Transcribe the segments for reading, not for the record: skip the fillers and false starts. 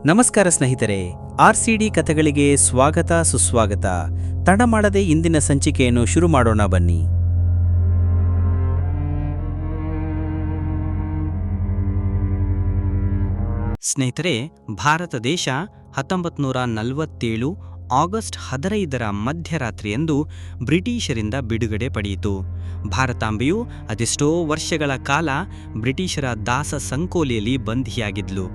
ನಮಸ್ಕಾರ ಸ್ನೇಹಿತರೆ, RCD ಕಥೆಗಳಿಗೆ ಸ್ವಾಗತ ಸುಸ್ವಾಗತ. ತಡ ಮಾಡದೆ ಇಂದಿನ ಸಂಚಿಕೆಯನ್ನು ಶುರು ಮಾಡೋಣ ಬನ್ನಿ. ಸ್ನೇಹಿತರೆ, ಭಾರತ ದೇಶ 1947 ಆಗಸ್ಟ್ 15ರ ಮಧ್ಯರಾತ್ರಿಯಂದು ಬ್ರಿಟಿಷರಿಂದ ಬಿಡುಗಡೆ ಪಡೆಯಿತು. ಭಾರತಾಂಬೆಯು ಅದೆಷ್ಟೋ ವರ್ಷಗಳ ಕಾಲ ಬ್ರಿಟಿಷರ ದಾಸ ಸಂಕೋಲೆಯಲ್ಲಿ ಬಂಧಿಯಾಗಿದ್ಲು.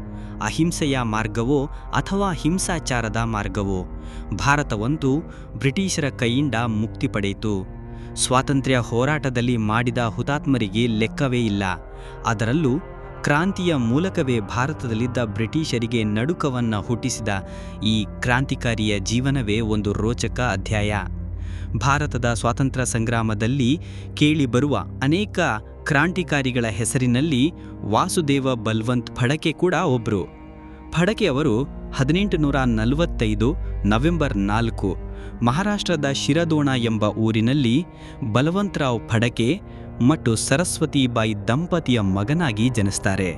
ಅಹಿಂಸೆಯ ಮಾರ್ಗವೋ ಅಥವಾ ಹಿಂಸಾಚಾರದ ಮಾರ್ಗವೋ, ಭಾರತವಂತೂ ಬ್ರಿಟಿಷರ ಕೈಯಿಂದ ಮುಕ್ತಿ ಪಡೆಯಿತು. ಸ್ವಾತಂತ್ರ್ಯ ಹೋರಾಟದಲ್ಲಿ ಮಾಡಿದ ಹುತಾತ್ಮರಿಗೆ ಲೆಕ್ಕವೇ ಇಲ್ಲ. ಅದರಲ್ಲೂ ಕ್ರಾಂತಿಯ ಮೂಲಕವೇ ಭಾರತದಲ್ಲಿದ್ದ ಬ್ರಿಟಿಷರಿಗೆ ನಡುಕವನ್ನ ಹುಟ್ಟಿಸಿದ ಈ ಕ್ರಾಂತಿಕಾರಿಯ ಜೀವನವೇ ಒಂದು ರೋಚಕ ಅಧ್ಯಾಯ. ಭಾರತದ ಸ್ವಾತಂತ್ರ್ಯ ಸಂಗ್ರಾಮದಲ್ಲಿ ಕೇಳಿಬರುವ ಅನೇಕ ಕ್ರಾಂತಿಕಾರಿಗಳ ಹೆಸರಿನಲ್ಲಿ ವಾಸುದೇವ ಬಲ್ವಂತ್ ಫಡಕೆ ಕೂಡ ಒಬ್ಬರು. ಫಡಕೆ ಅವರು 1845 ನವೆಂಬರ್ 4 ಮಹಾರಾಷ್ಟ್ರದ ಶಿರದೋಣ ಎಂಬ ಊರಿನಲ್ಲಿ ಬಲವಂತರಾವ್ ಫಡಕೆ ಮತ್ತು ಸರಸ್ವತಿಬಾಯಿ ದಂಪತಿಯ ಮಗನಾಗಿ ಜನಿಸ್ತಾರೆ.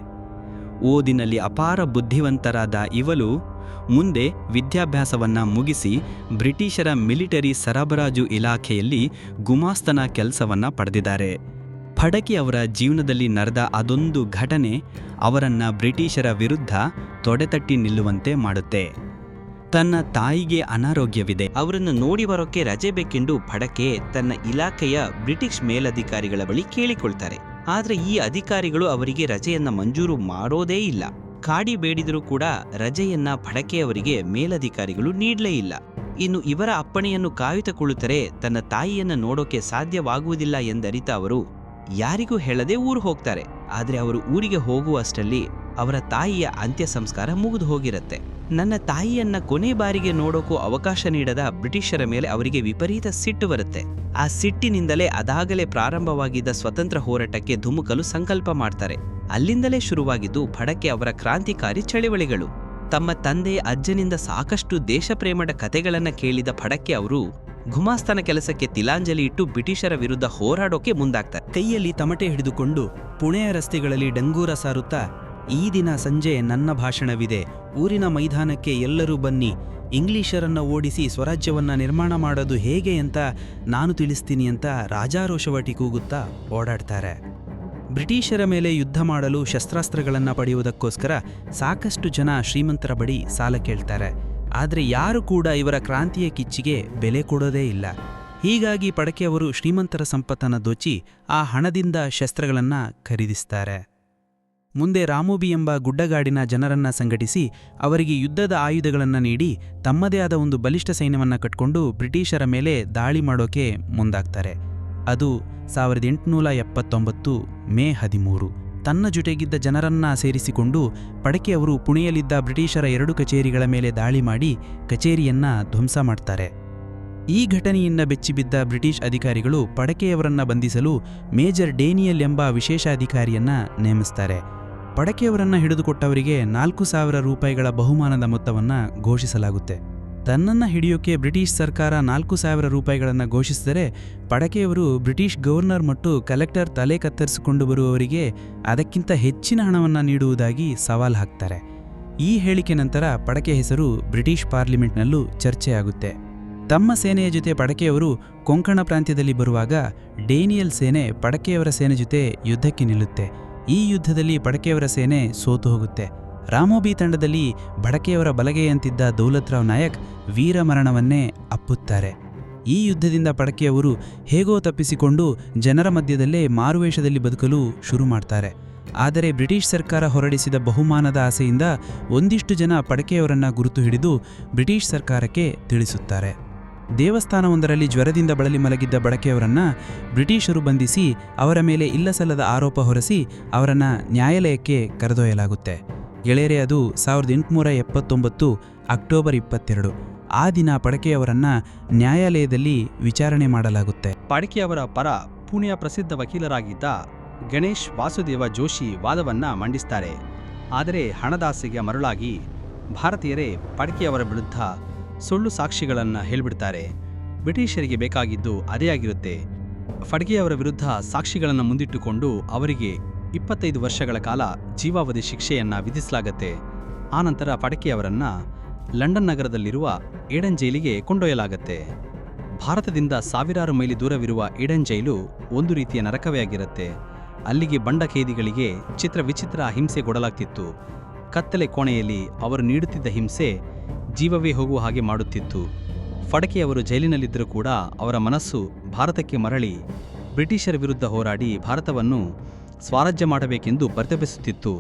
ಓದಿನಲ್ಲಿ ಅಪಾರ ಬುದ್ಧಿವಂತರಾದ ಇವಳು ಮುಂದೆ ವಿದ್ಯಾಭ್ಯಾಸವನ್ನ ಮುಗಿಸಿ ಬ್ರಿಟಿಷರ ಮಿಲಿಟರಿ ಸರಬರಾಜು ಇಲಾಖೆಯಲ್ಲಿ ಗುಮಾಸ್ತನ ಕೆಲಸವನ್ನ ಪಡೆದಿದ್ದಾರೆ. ಫಡಕೆ ಅವರ ಜೀವನದಲ್ಲಿ ನಡೆದ ಅದೊಂದು ಘಟನೆ ಅವರನ್ನ ಬ್ರಿಟಿಷರ ವಿರುದ್ಧ ತೊಡೆತಟ್ಟಿ ನಿಲ್ಲುವಂತೆ ಮಾಡುತ್ತೆ. ತನ್ನ ತಾಯಿಗೆ ಅನಾರೋಗ್ಯವಿದೆ, ಅವರನ್ನು ನೋಡಿ ಬರೋಕ್ಕೆ ರಜೆ ಬೇಕೆಂದು ಫಡಕೆ ತನ್ನ ಇಲಾಖೆಯ ಬ್ರಿಟಿಷ್ ಮೇಲಧಿಕಾರಿಗಳ ಬಳಿ ಕೇಳಿಕೊಳ್ತಾರೆ. ಆದ್ರೆ ಈ ಅಧಿಕಾರಿಗಳು ಅವರಿಗೆ ರಜೆಯನ್ನ ಮಂಜೂರು ಮಾಡೋದೇ ಇಲ್ಲ. ಕಾಡಿ ಬೇಡಿದರೂ ಕೂಡ ರಜೆಯನ್ನ ಫಡಕೆಯವರಿಗೆ ಮೇಲಧಿಕಾರಿಗಳು ನೀಡಲೇ ಇಲ್ಲ. ಇನ್ನು ಇವರ ಅಪ್ಪಣೆಯನ್ನು ಕಾಯುತ್ತಕೊಳ್ಳುತ್ತಾರೆ. ತನ್ನ ತಾಯಿಯನ್ನ ನೋಡೋಕೆ ಸಾಧ್ಯವಾಗುವುದಿಲ್ಲ ಎಂದರಿತ ಅವರು ಯಾರಿಗೂ ಹೇಳದೆ ಊರು ಹೋಗ್ತಾರೆ. ಆದ್ರೆ ಅವರು ಊರಿಗೆ ಹೋಗುವಷ್ಟರಲ್ಲಿ ಅವರ ತಾಯಿಯ ಅಂತ್ಯ ಸಂಸ್ಕಾರ ಮುಗಿದು ಹೋಗಿರತ್ತೆ. ನನ್ನ ತಾಯಿಯನ್ನ ಕೊನೆ ಬಾರಿಗೆ ನೋಡೋಕೂ ಅವಕಾಶ ನೀಡದ ಬ್ರಿಟಿಷರ ಮೇಲೆ ಅವರಿಗೆ ವಿಪರೀತ ಸಿಟ್ಟು ಬರುತ್ತೆ. ಆ ಸಿಟ್ಟಿನಿಂದಲೇ ಅದಾಗಲೇ ಪ್ರಾರಂಭವಾಗಿದ್ದ ಸ್ವತಂತ್ರ ಹೋರಾಟಕ್ಕೆ ಧುಮುಕಲು ಸಂಕಲ್ಪ ಮಾಡ್ತಾರೆ. ಅಲ್ಲಿಂದಲೇ ಶುರುವಾಗಿದ್ದು ಫಡಕೆ ಅವರ ಕ್ರಾಂತಿಕಾರಿ ಚಳವಳಿಗಳು. ತಮ್ಮ ತಂದೆ ಅಜ್ಜನಿಂದ ಸಾಕಷ್ಟು ದೇಶಪ್ರೇಮದ ಕಥೆಗಳನ್ನ ಕೇಳಿದ ಫಡಕೆ ಅವರು ಗುಮಾಸ್ತನ ಕೆಲಸಕ್ಕೆ ತಿಲಾಂಜಲಿ ಇಟ್ಟು ಬ್ರಿಟಿಷರ ವಿರುದ್ಧ ಹೋರಾಡೋಕೆ ಮುಂದಾಗ್ತಾರೆ. ಕೈಯಲ್ಲಿ ತಮಟೆ ಹಿಡಿದುಕೊಂಡು ಪುಣೆಯ ರಸ್ತೆಗಳಲ್ಲಿ ಡಂಗೂರ ಸಾರುತ್ತಾ, ಈ ದಿನ ಸಂಜೆ ನನ್ನ ಭಾಷಣವಿದೆ, ಊರಿನ ಮೈದಾನಕ್ಕೆ ಎಲ್ಲರೂ ಬನ್ನಿ, ಇಂಗ್ಲಿಷರನ್ನ ಓಡಿಸಿ ಸ್ವರಾಜ್ಯವನ್ನ ನಿರ್ಮಾಣ ಮಾಡೋದು ಹೇಗೆ ಅಂತ ನಾನು ತಿಳಿಸ್ತೀನಿ ಅಂತ ರಾಜಾರೋಷವಟಿ ಕೂಗುತ್ತಾ ಓಡಾಡ್ತಾರೆ. ಬ್ರಿಟಿಷರ ಮೇಲೆ ಯುದ್ಧ ಮಾಡಲು ಶಸ್ತ್ರಾಸ್ತ್ರಗಳನ್ನು ಪಡೆಯುವುದಕ್ಕೋಸ್ಕರ ಸಾಕಷ್ಟು ಜನ ಶ್ರೀಮಂತರ ಬಳಿ ಸಾಲ ಕೇಳ್ತಾರೆ. ಆದರೆ ಯಾರು ಕೂಡ ಇವರ ಕ್ರಾಂತಿಯ ಕಿಚ್ಚಿಗೆ ಬೆಲೆ ಕೊಡೋದೇ ಇಲ್ಲ. ಹೀಗಾಗಿ ಫಡಕೆಯವರು ಶ್ರೀಮಂತರ ಸಂಪತ್ತನ್ನು ದೋಚಿ ಆ ಹಣದಿಂದ ಶಸ್ತ್ರಗಳನ್ನು ಖರೀದಿಸ್ತಾರೆ. ಮುಂದೆ ರಾಮೋಬಿ ಎಂಬ ಗುಡ್ಡಗಾಡಿನ ಜನರನ್ನ ಸಂಘಟಿಸಿ ಅವರಿಗೆ ಯುದ್ಧದ ಆಯುಧಗಳನ್ನು ನೀಡಿ ತಮ್ಮದೇ ಆದ ಒಂದು ಬಲಿಷ್ಠ ಸೈನ್ಯವನ್ನು ಕಟ್ಕೊಂಡು ಬ್ರಿಟಿಷರ ಮೇಲೆ ದಾಳಿ ಮಾಡೋಕೆ ಮುಂದಾಗ್ತಾರೆ. ಅದು 1879 ಮೇ 13. ತನ್ನ ಜೊತೆಗಿದ್ದ ಜನರನ್ನ ಸೇರಿಸಿಕೊಂಡು ಫಡಕೆಯವರು ಪುಣೆಯಲ್ಲಿದ್ದ ಬ್ರಿಟಿಷರ 2 ಕಚೇರಿಗಳ ಮೇಲೆ ದಾಳಿ ಮಾಡಿ ಕಚೇರಿಯನ್ನ ಧ್ವಂಸ ಮಾಡ್ತಾರೆ. ಈ ಘಟನೆಯಿಂದ ಬೆಚ್ಚಿಬಿದ್ದ ಬ್ರಿಟಿಷ್ ಅಧಿಕಾರಿಗಳು ಫಡಕೆಯವರನ್ನ ಬಂಧಿಸಲು ಮೇಜರ್ ಡೇನಿಯಲ್ ಎಂಬ ವಿಶೇಷ ಅಧಿಕಾರಿಯನ್ನ ನೇಮಿಸ್ತಾರೆ. ಫಡಕೆಯವರನ್ನ ಹಿಡಿದುಕೊಟ್ಟವರಿಗೆ 4,000 ರೂಪಾಯಿಗಳ ಬಹುಮಾನದ ಮೊತ್ತವನ್ನ ಘೋಷಿಸಲಾಗುತ್ತೆ. ತನ್ನನ್ನು ಹಿಡಿಯೋಕೆ ಬ್ರಿಟಿಷ್ ಸರ್ಕಾರ 4,000 ರೂಪಾಯಿಗಳನ್ನು ಘೋಷಿಸಿದರೆ ಫಡಕೆಯವರು ಬ್ರಿಟಿಷ್ ಗವರ್ನರ್ ಮತ್ತು ಕಲೆಕ್ಟರ್ ತಲೆ ಕತ್ತರಿಸಿಕೊಂಡು ಬರುವವರಿಗೆ ಅದಕ್ಕಿಂತ ಹೆಚ್ಚಿನ ಹಣವನ್ನು ನೀಡುವುದಾಗಿ ಸವಾಲು ಹಾಕ್ತಾರೆ. ಈ ಹೇಳಿಕೆ ನಂತರ ಫಡಕೆ ಹೆಸರು ಬ್ರಿಟಿಷ್ ಪಾರ್ಲಿಮೆಂಟ್ನಲ್ಲೂ ಚರ್ಚೆಯಾಗುತ್ತೆ. ತಮ್ಮ ಸೇನೆಯ ಜೊತೆ ಫಡಕೆಯವರು ಕೊಂಕಣ ಪ್ರಾಂತ್ಯದಲ್ಲಿ ಬರುವಾಗ ಡೇನಿಯಲ್ ಸೇನೆ ಫಡಕೆಯವರ ಸೇನೆ ಜೊತೆ ಯುದ್ಧಕ್ಕೆ ನಿಲ್ಲುತ್ತೆ. ಈ ಯುದ್ಧದಲ್ಲಿ ಫಡಕೆಯವರ ಸೇನೆ ಸೋತು ಹೋಗುತ್ತೆ. ರಾಮೋಬಿ ತಂಡದಲ್ಲಿ ಫಡಕೆಯವರ ಬಲಗೈಯಂತಿದ್ದ ದೌಲತ್ರಾವ್ ನಾಯಕ್ ವೀರಮರಣವನ್ನೇ ಅಪ್ಪುತ್ತಾರೆ. ಈ ಯುದ್ಧದಿಂದ ಫಡಕೆಯವರು ಹೇಗೋ ತಪ್ಪಿಸಿಕೊಂಡು ಜನರ ಮಧ್ಯದಲ್ಲೇ ಮಾರುವೇಷದಲ್ಲಿ ಬದುಕಲು ಶುರು ಮಾಡ್ತಾರೆ. ಆದರೆ ಬ್ರಿಟಿಷ್ ಸರ್ಕಾರ ಹೊರಡಿಸಿದ ಬಹುಮಾನದ ಆಸೆಯಿಂದ ಒಂದಿಷ್ಟು ಜನ ಫಡಕೆಯವರನ್ನ ಗುರುತು ಹಿಡಿದು ಬ್ರಿಟಿಷ್ ಸರ್ಕಾರಕ್ಕೆ ತಿಳಿಸುತ್ತಾರೆ. ದೇವಸ್ಥಾನವೊಂದರಲ್ಲಿ ಜ್ವರದಿಂದ ಬಳಲಿ ಮಲಗಿದ್ದ ಫಡಕೆಯವರನ್ನ ಬ್ರಿಟಿಷರು ಬಂಧಿಸಿ ಅವರ ಮೇಲೆ ಇಲ್ಲಸಲ್ಲದ ಆರೋಪ ಹೊರಿಸಿ ಅವರನ್ನ ನ್ಯಾಯಾಲಯಕ್ಕೆ ಕರೆದೊಯ್ಯಲಾಗುತ್ತೆ. ಗೆಳೆಯರೇ, ಅದು 1879 ಅಕ್ಟೋಬರ್ 22. ಆ ದಿನ ಫಡಕೆಯವರನ್ನ ನ್ಯಾಯಾಲಯದಲ್ಲಿ ವಿಚಾರಣೆ ಮಾಡಲಾಗುತ್ತೆ. ಫಡಕೆಯವರ ಪರ ಪುಣೆಯ ಪ್ರಸಿದ್ಧ ವಕೀಲರಾಗಿದ್ದ ಗಣೇಶ್ ವಾಸುದೇವ ಜೋಶಿ ವಾದವನ್ನ ಮಂಡಿಸ್ತಾರೆ. ಆದರೆ ಹಣದಾಸೆಗೆ ಮರುಳಾಗಿ ಭಾರತೀಯರೇ ಫಡಕೆಯವರ ವಿರುದ್ಧ ಸುಳ್ಳು ಸಾಕ್ಷಿಗಳನ್ನು ಹೇಳ್ಬಿಡ್ತಾರೆ. ಬ್ರಿಟಿಷರಿಗೆ ಬೇಕಾಗಿದ್ದು ಅದೇ ಆಗಿರುತ್ತೆ. ಫಡಕೆಯವರ ವಿರುದ್ಧ ಸಾಕ್ಷಿಗಳನ್ನು ಮುಂದಿಟ್ಟುಕೊಂಡು ಅವರಿಗೆ 25 ವರ್ಷಗಳ ಕಾಲ ಜೀವಾವಧಿ ಶಿಕ್ಷೆಯನ್ನ ವಿಧಿಸಲಾಗತ್ತೆ. ಆನಂತರ ಫಡ್ಕೆಯವರನ್ನು ಲಂಡನ್ ನಗರದಲ್ಲಿರುವ ಏಡನ್ ಜೈಲಿಗೆ ಕೊಂಡೊಯ್ಯಲಾಗತ್ತೆ. ಭಾರತದಿಂದ ಸಾವಿರಾರು ಮೈಲಿ ದೂರವಿರುವ ಏಡನ್ ಜೈಲು ಒಂದು ರೀತಿಯ ನರಕವೇ ಆಗಿರುತ್ತೆ. ಅಲ್ಲಿಗೆ ಬಂಡ ಖೈದಿಗಳಿಗೆ ವಿಚಿತ್ರ ಹಿಂಸೆ ಕೊಡಲಾಗ್ತಿತ್ತು. ಕತ್ತಲೆ ಕೋಣೆಯಲ್ಲಿ ಅವರು ನೀಡುತ್ತಿದ್ದ ಹಿಂಸೆ ಜೀವವೇ ಹೋಗುವ ಹಾಗೆ ಮಾಡುತ್ತಿತ್ತು. ಫಡ್ಕೆಯವರು ಜೈಲಿನಲ್ಲಿದ್ದರೂ ಕೂಡ ಅವರ ಮನಸ್ಸು ಭಾರತಕ್ಕೆ ಮರಳಿ ಬ್ರಿಟಿಷರ ವಿರುದ್ಧ ಹೋರಾಡಿ ಭಾರತವನ್ನು ಸ್ವರಾಜ್ಯ ಮಾಡಬೇಕೆಂದು ಪರಿತಪಿಸುತ್ತಿತ್ತು.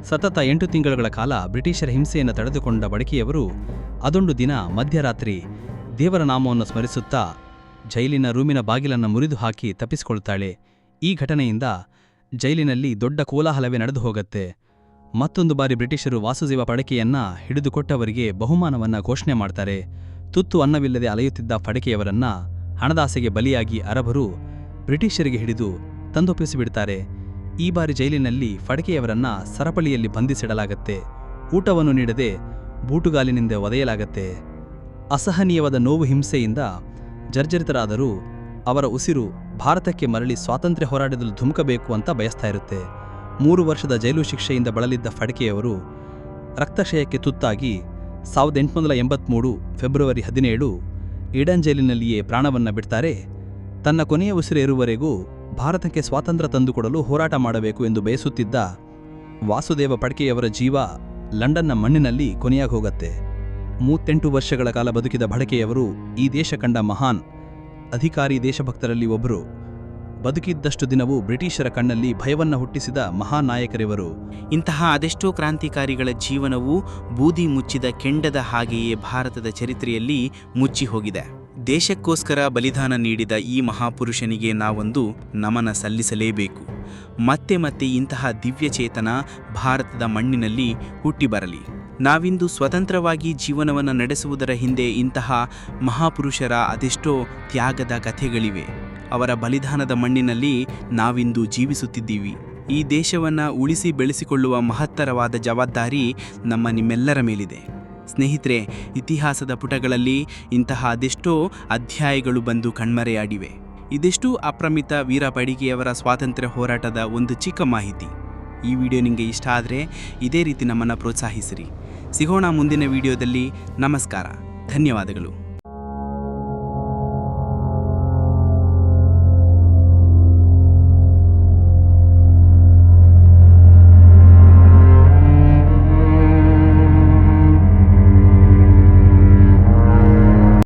ಸತತ 8 ತಿಂಗಳುಗಳ ಕಾಲ ಬ್ರಿಟಿಷರ ಹಿಂಸೆಯನ್ನು ತಡೆದುಕೊಂಡ ಫಡ್ಕೆಯವರು ಅದೊಂದು ದಿನ ಮಧ್ಯರಾತ್ರಿ ದೇವರ ನಾಮವನ್ನು ಸ್ಮರಿಸುತ್ತಾ ಜೈಲಿನ ರೂಮಿನ ಬಾಗಿಲನ್ನು ಮುರಿದು ಹಾಕಿ ತಪ್ಪಿಸಿಕೊಳ್ತಾಳೆ. ಈ ಘಟನೆಯಿಂದ ಜೈಲಿನಲ್ಲಿ ದೊಡ್ಡ ಕೋಲಾಹಲವೇ ನಡೆದು ಹೋಗುತ್ತೆ. ಮತ್ತೊಂದು ಬಾರಿ ಬ್ರಿಟಿಷರು ವಾಸುದೇವ ಫಡ್ಕೆಯನ್ನ ಹಿಡಿದುಕೊಟ್ಟವರಿಗೆ ಬಹುಮಾನವನ್ನ ಘೋಷಣೆ ಮಾಡ್ತಾರೆ. ತುತ್ತು ಅನ್ನವಿಲ್ಲದೆ ಅಲೆಯುತ್ತಿದ್ದ ಫಡ್ಕೆಯವರನ್ನ ಹಣದಾಸೆಗೆ ಬಲಿಯಾಗಿ ಅರಬರು ಬ್ರಿಟಿಷರಿಗೆ ಹಿಡಿದು ತಂದೊಪ್ಪಿಸಿಬಿಡ್ತಾರೆ. ಈ ಬಾರಿ ಜೈಲಿನಲ್ಲಿ ಫಡ್ಕೆಯವರನ್ನ ಸರಪಳಿಯಲ್ಲಿ ಬಂಧಿಸಿಡಲಾಗತ್ತೆ. ಊಟವನ್ನು ನೀಡದೆ ಬೂಟುಗಾಲಿನಿಂದ ಒದೆಯಲಾಗತ್ತೆ. ಅಸಹನೀಯವಾದ ನೋವು ಹಿಂಸೆಯಿಂದ ಜರ್ಜರಿತರಾದರೂ ಅವರ ಉಸಿರು ಭಾರತಕ್ಕೆ ಮರಳಿ ಸ್ವಾತಂತ್ರ್ಯ ಹೋರಾಟದಲ್ಲಿ ಧುಮುಕಬೇಕು ಅಂತ ಬಯಸ್ತಾ ಇರುತ್ತೆ. 3 ವರ್ಷದ ಜೈಲು ಶಿಕ್ಷೆಯಿಂದ ಬಳಲಿದ್ದ ಫಡ್ಕೆಯವರು ರಕ್ತಕ್ಷಯಕ್ಕೆ ತುತ್ತಾಗಿ 1883 ಫೆಬ್ರವರಿ 17 ಏಡನ್ ಜೈಲಿನಲ್ಲಿಯೇ ಪ್ರಾಣವನ್ನ ಬಿಡ್ತಾರೆ. ತನ್ನ ಕೊನೆಯ ಉಸಿರೇರುವವರೆಗೂ ಭಾರತಕ್ಕೆ ಸ್ವಾತಂತ್ರ್ಯ ತಂದುಕೊಡಲು ಹೋರಾಟ ಮಾಡಬೇಕು ಎಂದು ಬಯಸುತ್ತಿದ್ದ ವಾಸುದೇವ ಫಡ್ಕೆಯವರ ಜೀವ ಲಂಡನ್ನ ಮಣ್ಣಿನಲ್ಲಿ ಕೊನೆಯಾಗಿ ಹೋಗುತ್ತೆ. 38 ವರ್ಷಗಳ ಕಾಲ ಬದುಕಿದ ಫಡ್ಕೆಯವರು ಈ ದೇಶ ಕಂಡ ಮಹಾನ್ ಅಧಿಕಾರಿ ದೇಶಭಕ್ತರಲ್ಲಿ ಒಬ್ಬರು. ಬದುಕಿದ್ದಷ್ಟು ದಿನವೂ ಬ್ರಿಟಿಷರ ಕಣ್ಣಲ್ಲಿ ಭಯವನ್ನು ಹುಟ್ಟಿಸಿದ ಮಹಾನ್ ನಾಯಕರಿವರು. ಇಂತಹ ಅದೆಷ್ಟೋ ಕ್ರಾಂತಿಕಾರಿಗಳ ಜೀವನವು ಬೂದಿ ಮುಚ್ಚಿದ ಕೆಂಡದ ಹಾಗೆಯೇ ಭಾರತದ ಚರಿತ್ರೆಯಲ್ಲಿ ಮುಚ್ಚಿ ಹೋಗಿದೆ. ದೇಶಕ್ಕೋಸ್ಕರ ಬಲಿದಾನ ನೀಡಿದ ಈ ಮಹಾಪುರುಷನಿಗೆ ನಾವೊಂದು ನಮನ ಸಲ್ಲಿಸಲೇಬೇಕು. ಮತ್ತೆ ಮತ್ತೆ ಇಂತಹ ದಿವ್ಯಚೇತನ ಭಾರತದ ಮಣ್ಣಿನಲ್ಲಿ ಹುಟ್ಟಿ ಬರಲಿ. ನಾವಿಂದು ಸ್ವತಂತ್ರವಾಗಿ ಜೀವನವನ್ನು ನಡೆಸುವುದರ ಹಿಂದೆ ಇಂತಹ ಮಹಾಪುರುಷರ ಅದೆಷ್ಟೋ ತ್ಯಾಗದ ಕಥೆಗಳಿವೆ. ಅವರ ಬಲಿದಾನದ ಮಣ್ಣಿನಲ್ಲಿ ನಾವಿಂದು ಜೀವಿಸುತ್ತಿದ್ದೀವಿ. ಈ ದೇಶವನ್ನು ಉಳಿಸಿ ಬೆಳೆಸಿಕೊಳ್ಳುವ ಮಹತ್ತರವಾದ ಜವಾಬ್ದಾರಿ ನಿಮ್ಮೆಲ್ಲರ ಮೇಲಿದೆ. ಸ್ನೇಹಿತರೆ, ಇತಿಹಾಸದ ಪುಟಗಳಲ್ಲಿ ಇಂತಹ ಅದೆಷ್ಟೋ ಅಧ್ಯಾಯಗಳು ಬಂದು ಕಣ್ಮರೆಯಾಡಿವೆ. ಇದೆಷ್ಟೂ ಅಪ್ರಮಿತ ವೀರ ಫಡ್ಕೆಯವರ ಸ್ವಾತಂತ್ರ್ಯ ಹೋರಾಟದ ಒಂದು ಚಿಕ್ಕ ಮಾಹಿತಿ. ಈ ವಿಡಿಯೋ ನಿಮಗೆ ಇಷ್ಟ ಆದರೆ ಇದೇ ರೀತಿ ನಮ್ಮನ್ನು ಪ್ರೋತ್ಸಾಹಿಸಿರಿ. ಸಿಗೋಣ ಮುಂದಿನ ವಿಡಿಯೋದಲ್ಲಿ. ನಮಸ್ಕಾರ, ಧನ್ಯವಾದಗಳು.